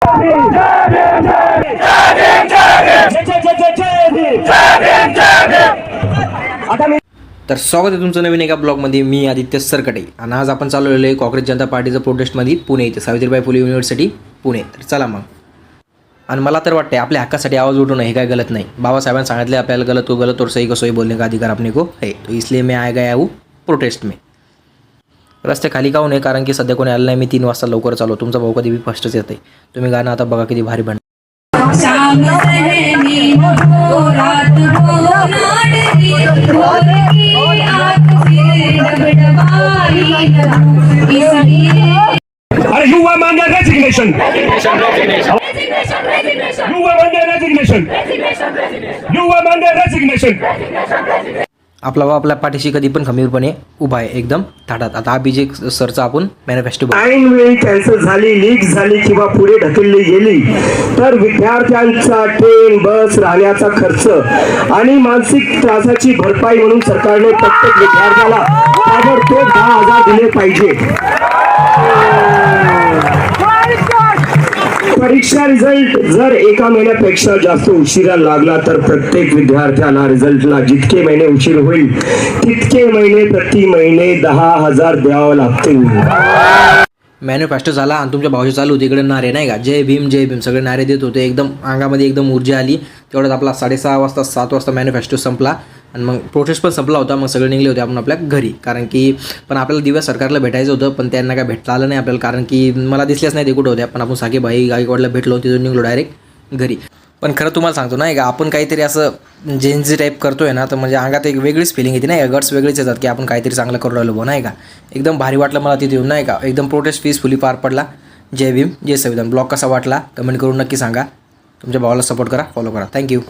तर स्वागत आहे तुमचं नवीन एका ब्लॉगमध्ये. मी आदित्य सरकटे आणि आज आपण चालवलेलो आहे काँग्रेस जनता पार्टीचं प्रोटेस्टमध्ये पुणे इथे सावित्रीबाई फुले युनिव्हर्सिटी पुणे. तर चला मग. आणि मला तर वाटते आपल्या हक्कासाठी आवाज उठवणं हे काय गलत नाही. बाबासाहेबांनी सांगितले आपल्याला गलत और सही को सही बोलने का अधिकार अपने को है, तो इसलिए मैं आ गया हूँ प्रोटेस्ट में. रस्ते खाली काहून आहे कारण की सध्या कोणी आलं नाही. मी 3 वाजता लवकर चालू. तुमचा भाऊ कधी बी फर्स्टच येते. तुम्ही गाणं आता बघा किती भारी भांड. अरे युवा मांगे रेजिग्नेशन, युवा मांगे रेजिग्नेशन, युवा मांगे रेजिग्नेशन. आपला व आपल्या पाठीशी कधी पण खंबीरपणे उभा आहे एकदम थाटात. आता अभिषेक सरचा आपण मॅनिफेस्टो ऐन वेळी कॅन्सल झाली, लीक झाली किंवा पुढे ढकलली गेली तर विद्यार्थ्यांचा ट्रेन बस राहण्याचा खर्च आणि मानसिक त्रासाची भरपाई म्हणून सरकारने प्रत्येक विद्यार्थ्याला ताबडतोब 10,000 दिले पाहिजे. परीक्षा रिझल्ट जर 1 महिन्यापेक्षा जास्त उशिरा लागला तर प्रत्येक विद्यार्थ्याला रिझल्टला जितके महिने उशीर होईल तितके महिने प्रति महिने 10,000 द्यावं लागतील. मॅनिफेस्टो झाला आणि तुमच्या भाऊचे चालू होते इकडे नारे नाही का, जय भीम जय भीम सगळे नारे देत होते. एकदम अंगामध्ये एकदम ऊर्जा आली. तेवढ्यात आपला 6:30 वाजता 7 वाजता मॅनिफेस्टो संपला आणि मग प्रोटेस्ट पण संपला होता. मग सगळे निघले होते आपण आपल्या घरी. कारण की पण आपल्याला दिव्या सरकारला भेटायचं होतं पण त्यांना काय भेटता आलं नाही आपल्याला. कारण की मला दिसल्याच नाही ते कुठं होत्या. पण आपण साकेबाई गायकवाडला भेटलो, तिथून निघलो डायरेक्ट घरी. पण खरं तुम्हाला सांगतो नाही का, आपण काहीतरी असं जेन्झी टाईप करतोय ना तर म्हणजे अंगात एक वेगळीच फिलिंग येते नाही का. गट्स वेगळेच येतात की आपण काहीतरी चांगलं करू राहिलो बो नाही का. एकदम भारी वाटलं मला तिथे येऊन नाही का. एकदम प्रोटेस्ट पीसफुली पार पडला. जय भीम जय संविधान. ब्लॉग कसा वाटला कमेंट करून नक्की सांगा. तुमच्या भावाला सपोर्ट करा, फॉलो करा. थँक्यू.